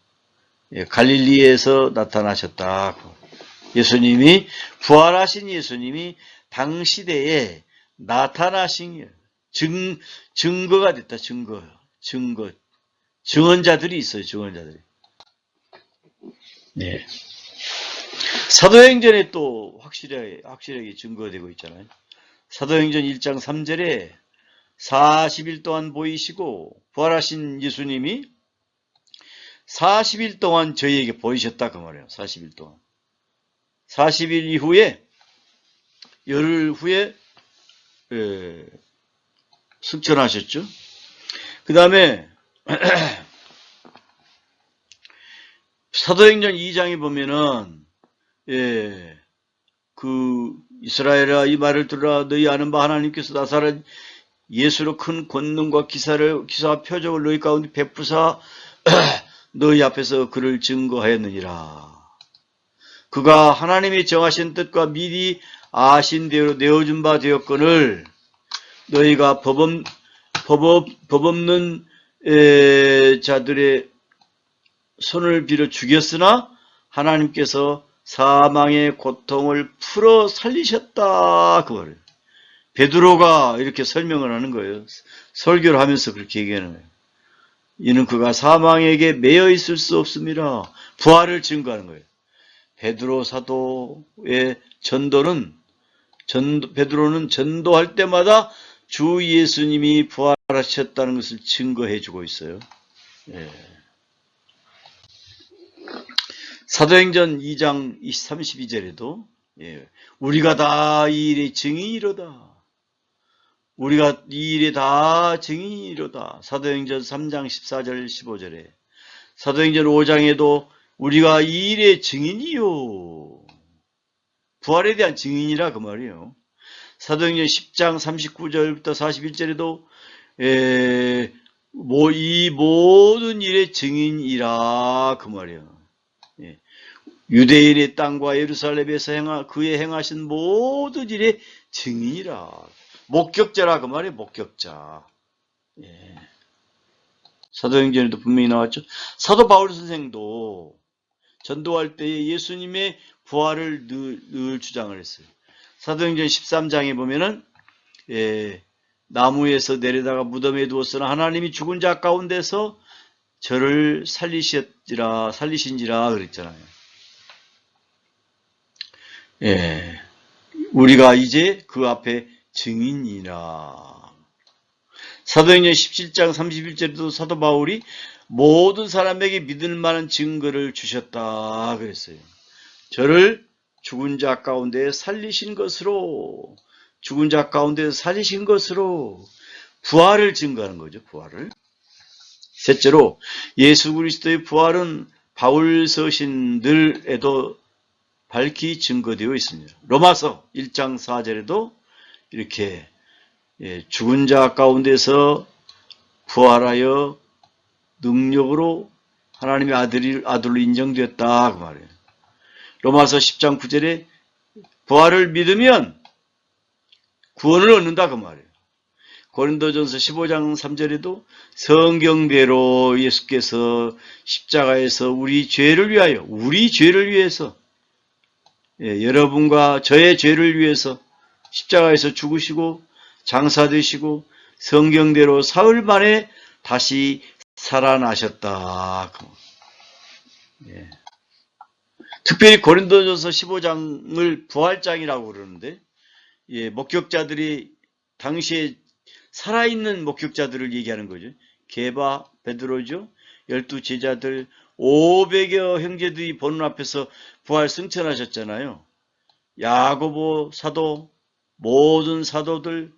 갈릴리에서 나타나셨다. 예수님이, 부활하신 예수님이 당시대에 나타나신 증거가 됐다. 증거. 증언자들이 있어요. 증언자들이. 네. 사도행전에 또 확실하게 증거되고 있잖아요. 사도행전 1장 3절에 40일 동안 보이시고 부활하신 예수님이 40일 동안 저희에게 보이셨다 그 말이에요. 40일 동안. 40일 이후에 열흘 후에 승천하셨죠. 그 다음에 사도행전 2장에 보면은 그 이스라엘아 이 말을 들으라. 너희 아는 바 하나님께서 나사렛 예수로 큰 권능과 기사와 표적을 너희 가운데 베푸사 너희 앞에서 그를 증거하였느니라. 그가 하나님이 정하신 뜻과 미리 아신 대로 내어준 바 되었거늘 너희가 법 없는 자들의 손을 빌어 죽였으나 하나님께서 사망의 고통을 풀어 살리셨다. 그 말이에요. 베드로가 이렇게 설명을 하는 거예요. 설교를 하면서 그렇게 얘기하는 거예요. 이는 그가 사망에게 매여 있을 수 없습니다. 부활을 증거하는 거예요. 베드로 사도의 베드로는 전도할 때마다 주 예수님이 부활하셨다는 것을 증거해 주고 있어요. 예. 사도행전 2장 32절에도 우리가 다 이 일의 증인이로다. 우리가 이 일에 다 증인이로다. 사도행전 3장 14절 15절에 사도행전 5장에도 우리가 이 일의 증인이요. 부활에 대한 증인이라 그 말이에요. 사도행전 10장 39절부터 41절에도 이 모든 일의 증인이라 그 말이에요. 유대인의 땅과 예루살렘에서 그의 행하신 모든 일의 증인이라. 목격자라 그 말이에요. 목격자. 사도행전에도 분명히 나왔죠. 사도 바울 선생도 전도할 때에 예수님의 부활을 늘 주장을 했어요. 사도행전 13장에 보면은 나무에서 내려다가 무덤에 두었으나 하나님이 죽은 자 가운데서 저를 살리신지라 그랬잖아요. 예. 우리가 이제 그 앞에 증인이라. 사도행전 17장 31절에도 사도 바울이 모든 사람에게 믿을 만한 증거를 주셨다 그랬어요. 저를 죽은 자 가운데 살리신 것으로, 죽은 자 가운데 살리신 것으로 부활을 증거하는 거죠. 부활을. 셋째로 예수 그리스도의 부활은 바울 서신들에도 밝히 증거되어 있습니다. 로마서 1장 4절에도 이렇게 죽은 자 가운데서 부활하여 능력으로 하나님의 아들로 인정되었다 그 말이에요. 로마서 10장 9절에 부활을 믿으면 구원을 얻는다 그 말이에요. 고린도전서 15장 3절에도 성경대로 예수께서 십자가에서 우리 죄를 위해서 여러분과 저의 죄를 위해서 십자가에서 죽으시고 장사되시고 성경대로 사흘 만에 다시 살아나셨다. 예. 특별히 고린도전서 15장을 부활장이라고 그러는데, 예, 목격자들이 당시에 살아있는 목격자들을 얘기하는 거죠. 게바, 베드로죠. 12제자들 500여 형제들이 보는 앞에서 부활 승천하셨잖아요. 야고보 사도, 모든 사도들,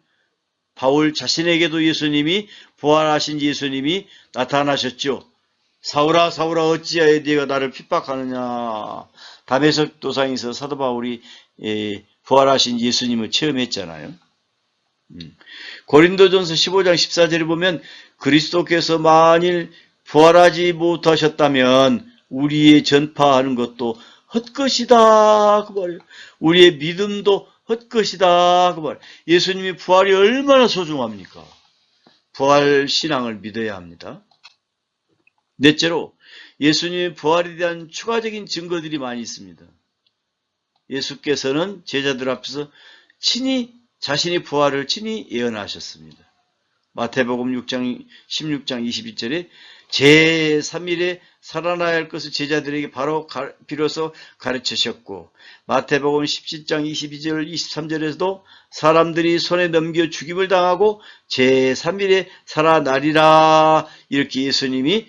바울 자신에게도 예수님이, 부활하신 예수님이 나타나셨죠. 사울아 사울아 어찌하여 네가 나를 핍박하느냐. 다메섹 도상에서 사도 바울이 부활하신 예수님을 체험했잖아요. 고린도전서 15장 14절에 보면 그리스도께서 만일 부활하지 못하셨다면 우리의 전파하는 것도 헛것이다 그 말이에요. 우리의 믿음도 헛것이다 그 말이에요. 예수님의 부활이 얼마나 소중합니까? 부활 신앙을 믿어야 합니다. 넷째로 예수님의 부활에 대한 추가적인 증거들이 많이 있습니다. 예수께서는 제자들 앞에서 친히 자신의 부활을 친히 예언하셨습니다. 마태복음 16장 22절에 제3일에 살아나야 할 것을 제자들에게 비로소 가르치셨고, 마태복음 17장 22절 23절에서도 사람들이 손에 넘겨 죽임을 당하고 제3일에 살아나리라 이렇게 예수님이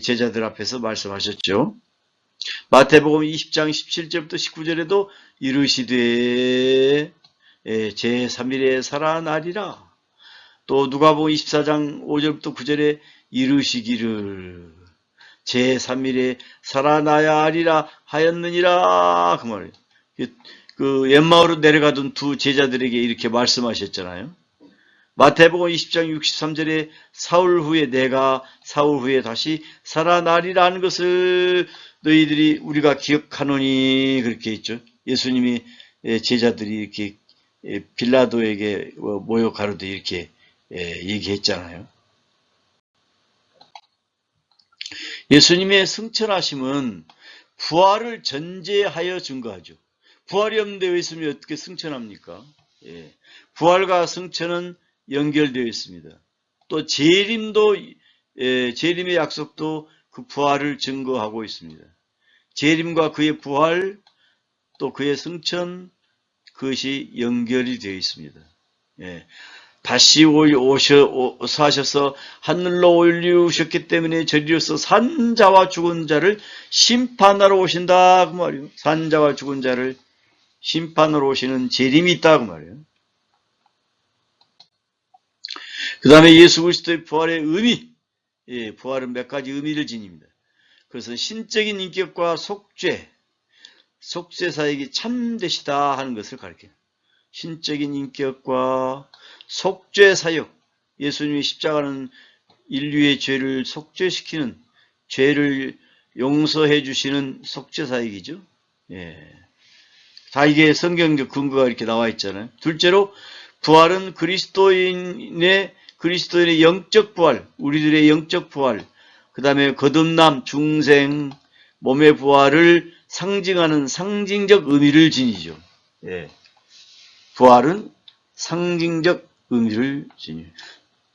제자들 앞에서 말씀하셨죠. 마태복음 20장 17절부터 19절에도 이르시되 제3일에 살아나리라. 또 누가복음 24장 5절부터 9절에 이르시기를 제3일에 살아나야 하리라 하였느니라 그 말이에요. 그 엠마오로 내려가던 두 제자들에게 이렇게 말씀하셨잖아요. 마태복음 20장 63절에 내가 사흘 후에 다시 살아나리라 하는 것을 너희들이 우리가 기억하노니 그렇게 했죠. 예수님이 제자들이 이렇게 빌라도에게 모여 가로되 이렇게 얘기했잖아요. 예수님의 승천하심은 부활을 전제하여 증거하죠. 부활이 없는데 예수님이 어떻게 승천합니까? 부활과 승천은 연결되어 있습니다. 또 재림도 재림의 약속도 그 부활을 증거하고 있습니다. 재림과 그의 부활 또 그의 승천 그것이 연결이 되어 있습니다. 다시 사셔서 하늘로 올리우셨기 때문에 저리로서 산자와 죽은 자를 심판하러 오신다 그 말이에요. 산자와 죽은 자를 심판하러 오시는 재림이 있다 그 말이에요. 그 다음에 예수 그리스도의 부활의 의미, 부활은 몇 가지 의미를 지닙니다. 그것은 신적인 인격과 속죄 사역이 참되시다 하는 것을 가리켜요. 신적인 인격과 속죄 사역, 예수님의 십자가는 인류의 죄를 속죄시키는, 죄를 용서해 주시는 속죄 사역이죠. 다 이게 성경적 근거가 이렇게 나와 있잖아요. 둘째로 부활은 그리스도인의 영적 부활, 우리들의 영적 부활, 그 다음에 거듭남, 중생, 몸의 부활을 상징하는 상징적 의미를 지니죠. 부활은 상징적 의미를 지니죠.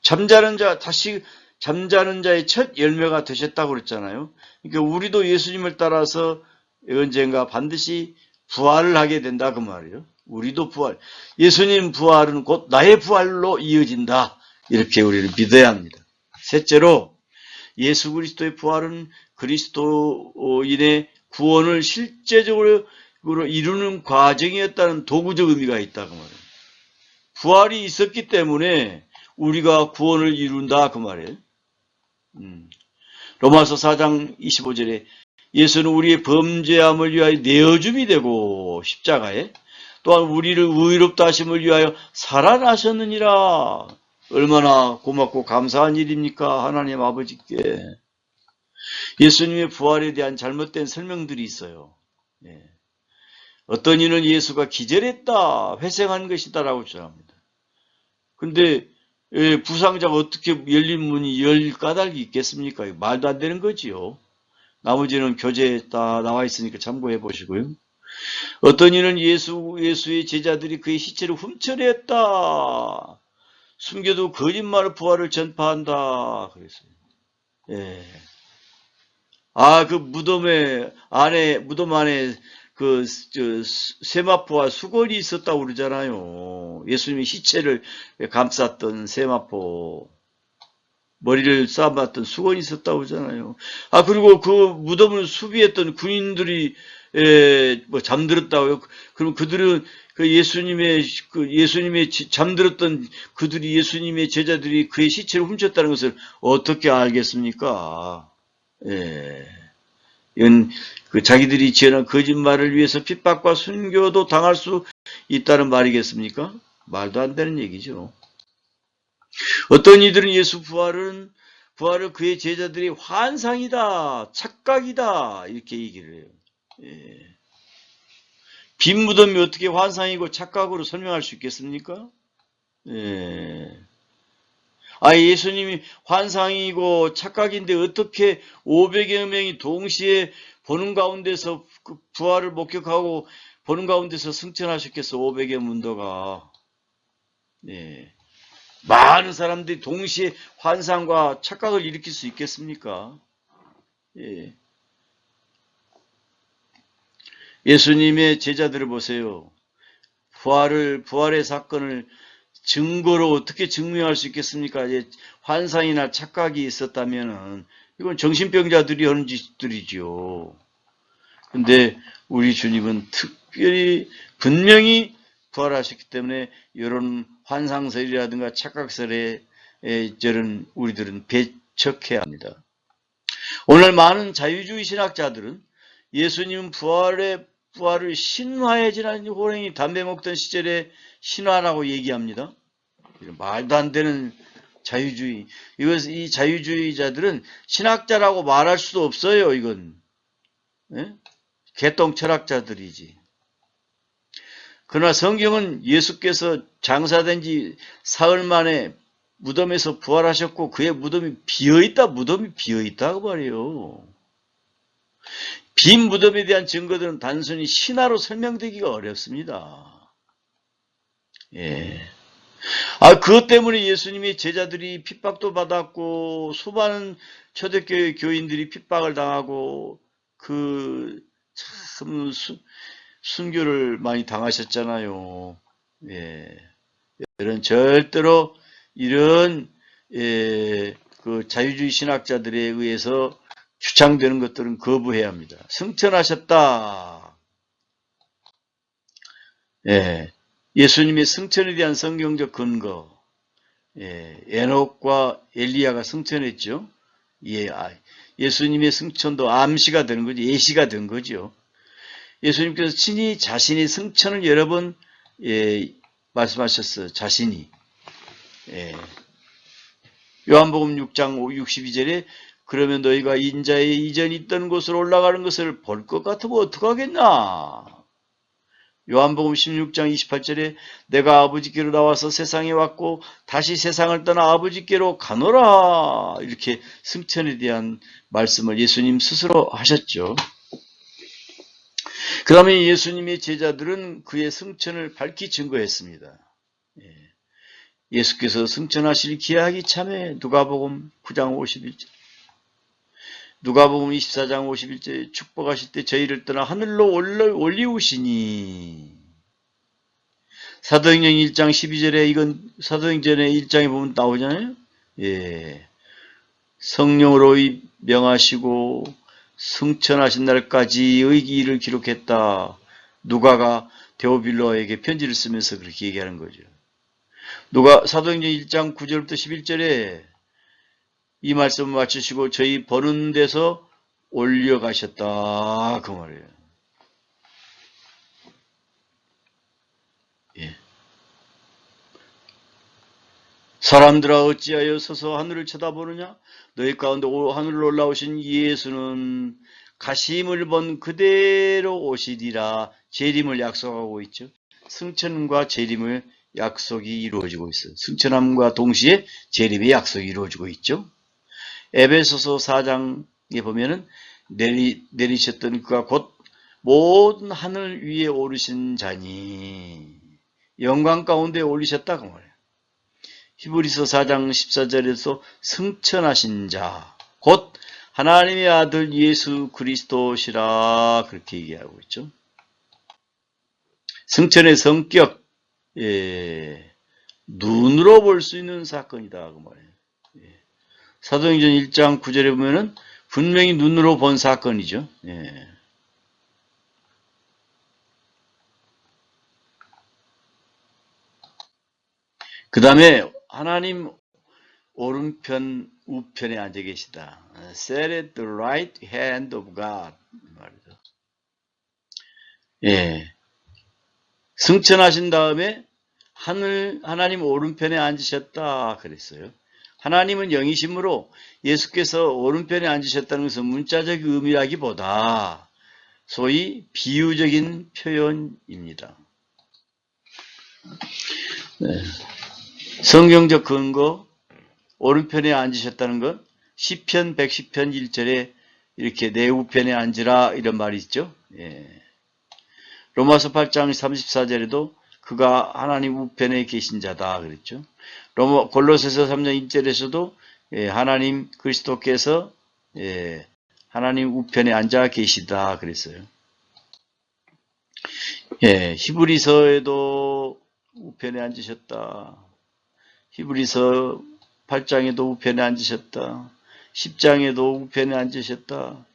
잠자는 자, 다시 잠자는 자의 첫 열매가 되셨다고 그랬잖아요. 그러니까 우리도 예수님을 따라서 언젠가 반드시 부활을 하게 된다 그 말이에요. 우리도 부활. 예수님 부활은 곧 나의 부활로 이어진다. 이렇게 우리는 믿어야 합니다. 셋째로 예수 그리스도의 부활은 그리스도인의 구원을 실제적으로 이루는 과정이었다는 도구적 의미가 있다 그 말이에요. 부활이 있었기 때문에 우리가 구원을 이룬다 그 말이에요. 로마서 4장 25절에 예수는 우리의 범죄함을 위하여 내어줌이 되고 십자가에 또한 우리를 의롭다 하심을 위하여 살아나셨느니라. 얼마나 고맙고 감사한 일입니까? 하나님 아버지께. 예수님의 부활에 대한 잘못된 설명들이 있어요. 예. 어떤 이는 예수가 기절했다, 회생한 것이다 라고 주장합니다. 근데 부상자가 어떻게 열린 문이 열 까닭이 있겠습니까? 말도 안 되는 거지요. 나머지는 교재에 다 나와 있으니까 참고해 보시고요. 어떤 이는 예수의 제자들이 그의 시체를 훔쳐냈다. 숨겨도 거짓말 부활을 전파한다. 그랬어요. 예. 그 무덤 안에 세마포와 수건이 있었다고 그러잖아요. 예수님이 시체를 감쌌던 세마포, 머리를 쌓아봤던 수건이 있었다고 그러잖아요. 그리고 그 무덤을 수비했던 군인들이 잠들었다고요. 그럼 그들은 예수님의 잠들었던 그들이 예수님의 제자들이 그의 시체를 훔쳤다는 것을 어떻게 알겠습니까? 예. 이건 자기들이 지어낸 거짓말을 위해서 핍박과 순교도 당할 수 있다는 말이겠습니까? 말도 안 되는 얘기죠. 어떤 이들은 예수 부활을 그의 제자들이 환상이다, 착각이다 이렇게 얘기를 해요. 예. 빈 무덤이 어떻게 환상이고 착각으로 설명할 수 있겠습니까? 예. 예수님이 환상이고 착각인데 어떻게 500여 명이 동시에 보는 가운데서 그 부활을 목격하고 보는 가운데서 승천하셨겠어, 500여 문도가. 예. 많은 사람들이 동시에 환상과 착각을 일으킬 수 있겠습니까? 예. 예수님의 제자들을 보세요. 부활의 사건을 증거로 어떻게 증명할 수 있겠습니까? 환상이나 착각이 있었다면은 이건 정신병자들이 하는 짓들이죠. 근데 우리 주님은 특별히 분명히 부활하셨기 때문에 이런 환상설이라든가 착각설에 우리들은 배척해야 합니다. 오늘 많은 자유주의 신학자들은 예수님 부활을 신화에 지난 호랭이 담배 먹던 시절에 신화라고 얘기합니다. 말도 안 되는 자유주의. 이 자유주의자들은 신학자라고 말할 수도 없어요. 이건 개똥 철학자들이지. 그러나 성경은 예수께서 장사된 지 사흘 만에 무덤에서 부활하셨고 그의 무덤이 비어있다 그 말이에요. 빈 무덤에 대한 증거들은 단순히 신화로 설명되기가 어렵습니다. 예. 그것 때문에 예수님의 제자들이 핍박도 받았고 수많은 초대교회 교인들이 핍박을 당하고 참 순교를 많이 당하셨잖아요. 예. 절대로 이런 그 자유주의 신학자들에 의해서 주장되는 것들은 거부해야 합니다. 승천하셨다. 예. 예수님의 승천에 대한 성경적 근거. 에녹과 엘리야가 승천했죠. 예수님의 승천도 암시가 되는 거죠. 예시가 된 거죠. 예수님께서 친히 자신의 승천을 여러 번 말씀하셨어요. 자신이. 요한복음 6장 62절에 그러면 너희가 인자의 이전에 있던 곳으로 올라가는 것을 볼 것 같으면 어떡하겠나. 요한복음 16장 28절에 내가 아버지께로 나와서 세상에 왔고 다시 세상을 떠나 아버지께로 가노라. 이렇게 승천에 대한 말씀을 예수님 스스로 하셨죠. 그 다음에 예수님의 제자들은 그의 승천을 밝히 증거했습니다. 예수께서 승천하실 기약이 참에 누가복음 9장 51절, 누가복음 24장 51절에 축복하실 때 저희를 떠나 하늘로 올리우시니, 사도행전 1장 12절에 이건 사도행전의 1장에 보면 나오잖아요. 예. 성령으로 명하시고 승천하신 날까지의 일을 기록했다. 누가가 데오빌로에게 편지를 쓰면서 그렇게 얘기하는 거죠. 사도행전 1장 9절부터 11절에 이 말씀을 마치시고 저희 버는 데서 올려가셨다. 그 말이에요. 예. 사람들아 어찌하여 서서 하늘을 쳐다보느냐? 너희 가운데 하늘로 올라오신 예수는 가심을 본 그대로 오시리라. 재림을 약속하고 있죠. 승천과 재림을 약속이 이루어지고 있어요. 승천함과 동시에 재림의 약속이 이루어지고 있죠. 에베소서 4장에 보면은 내리셨던 그가 곧 모든 하늘 위에 오르신 자니 영광 가운데 올리셨다 그 말이에요. 히브리서 4장 14절에서 승천하신 자, 곧 하나님의 아들 예수 그리스도시라 그렇게 얘기하고 있죠. 승천의 성격, 눈으로 볼 수 있는 사건이다 그 말이에요. 사도행전 1장 9절에 보면은 분명히 눈으로 본 사건이죠. 그 다음에 하나님 오른편 우편에 앉아 계시다. Set at the right hand of God. 말이죠. 예. 승천하신 다음에 하나님 오른편에 앉으셨다 그랬어요. 하나님은 영이심으로 예수께서 오른편에 앉으셨다는 것은 문자적 의미라기보다 소위 비유적인 표현입니다. 네. 성경적 근거, 오른편에 앉으셨다는 것, 시편 110편 1절에 이렇게 내 우편에 앉으라 이런 말이 있죠. 예. 로마서 8장 34절에도 그가 하나님 우편에 계신 자다 그랬죠. 골로새서 3장 1절에서도 하나님 그리스도께서 하나님 우편에 앉아 계시다 그랬어요. 히브리서에도 우편에 앉으셨다. 히브리서 8장에도 우편에 앉으셨다. 10장에도 우편에 앉으셨다.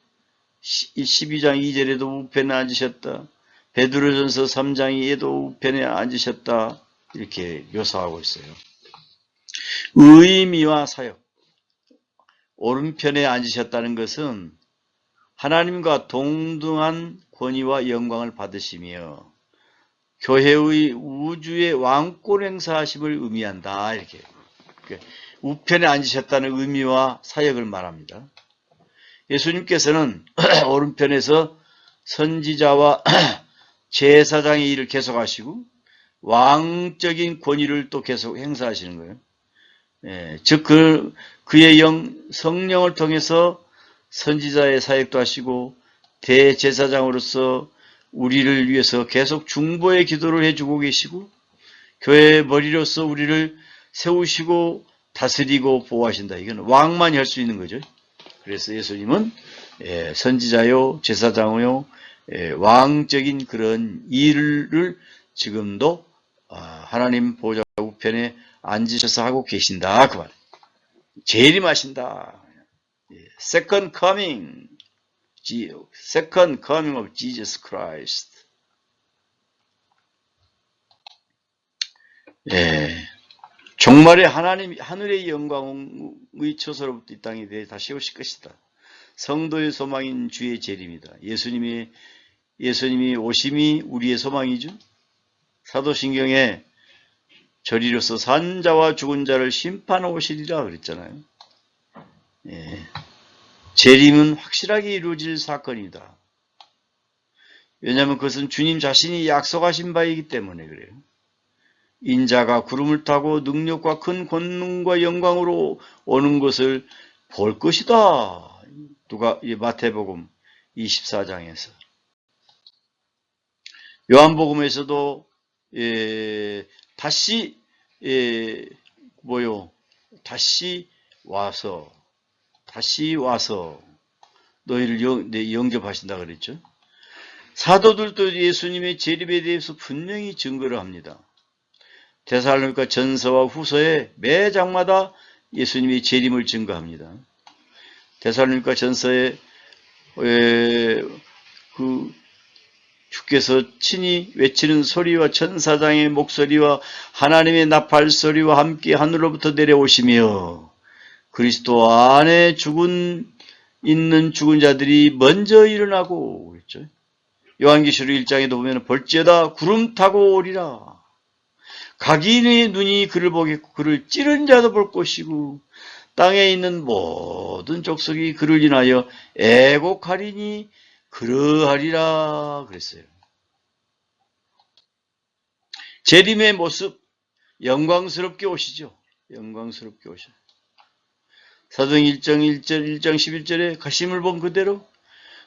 12장 2절에도 우편에 앉으셨다. 베드로전서 3장에도 우편에 앉으셨다. 이렇게 묘사하고 있어요. 의미와 사역. 오른편에 앉으셨다는 것은 하나님과 동등한 권위와 영광을 받으시며 교회의 우주의 왕권 행사하심을 의미한다. 이렇게 우편에 앉으셨다는 의미와 사역을 말합니다. 예수님께서는 오른편에서 선지자와 제사장의 일을 계속하시고 왕적인 권위를 또 계속 행사하시는 거예요. 즉 그의 성령을 통해서 선지자의 사역도 하시고 대제사장으로서 우리를 위해서 계속 중보의 기도를 해주고 계시고 교회의 머리로서 우리를 세우시고 다스리고 보호하신다. 이건 왕만이 할 수 있는 거죠. 그래서 예수님은 선지자요 제사장요 왕적인 그런 일을 지금도 하나님 보좌 우편에 앉으셔서 하고 계신다. 그 말. 재림하신다. Second coming of Jesus Christ. 종말에 하늘의 영광의 처소로부터 이 땅에 대해 다시 오실 것이다. 성도의 소망인 주의 재림이다. 예수님이 오심이 우리의 소망이죠. 사도신경에 저리로서 산 자와 죽은 자를 심판하러 오시리라 그랬잖아요. 재림은 확실하게 이루어질 사건이다. 왜냐하면 그것은 주님 자신이 약속하신 바이기 때문에 그래요. 인자가 구름을 타고 능력과 큰 권능과 영광으로 오는 것을 볼 것이다. 마태복음 24장에서. 요한복음에서도 다시 뭐요? 다시 와서 너희를 영접하신다 그랬죠. 사도들도 예수님의 재림에 대해서 분명히 증거를 합니다. 데살로니가 전서와 후서에 매 장마다 예수님의 재림을 증거합니다. 데살로니가 전서에 주께서 친히 외치는 소리와 천사장의 목소리와 하나님의 나팔 소리와 함께 하늘로부터 내려오시며 그리스도 안에 있는 죽은 자들이 먼저 일어나고 그랬죠. 요한계시록 1장에도 보면 볼지어다 구름 타고 오리라. 각인의 눈이 그를 보겠고 그를 찌른 자도 볼 것이고 땅에 있는 모든 족속이 그를 인하여 애곡하리니 그러하리라 그랬어요. 재림의 모습 영광스럽게 오시죠. 영광스럽게 오셔. 사도행 1장 11절에 가심을 본 그대로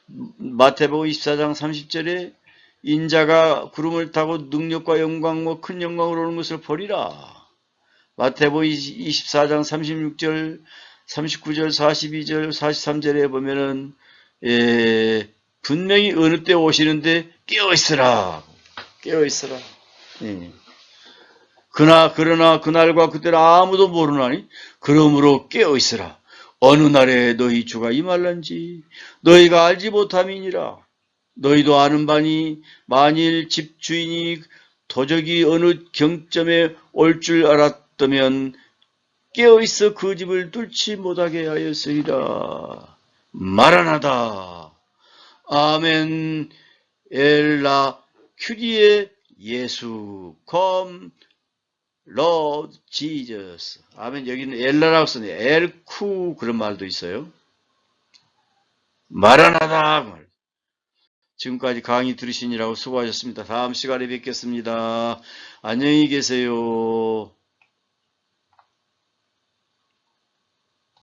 마태복음 24장 30절에 인자가 구름을 타고 능력과 영광과 큰 영광으로 오는 것을 보리라. 마태복음 24장 36절, 39절, 42절, 43절에 보면은 분명히 어느 때 오시는데 깨어있으라. 깨어있으라. 그러나 그날과 그때를 아무도 모르나니 그러므로 깨어있으라. 어느 날에 너희 주가 임할런지 너희가 알지 못함이니라. 너희도 아는 바니 만일 집주인이 도적이 어느 경점에 올 줄 알았다면 깨어있어 그 집을 뚫지 못하게 하였으리라. 마라나다. 아멘. 엘라 큐리에 예수 컴 Lord Jesus. 아멘. 여기는 엘라라고 쓰네. 엘쿠 그런 말도 있어요. 마라나다. 지금까지 강의 들으시느라고 수고하셨습니다. 다음 시간에 뵙겠습니다. 안녕히 계세요.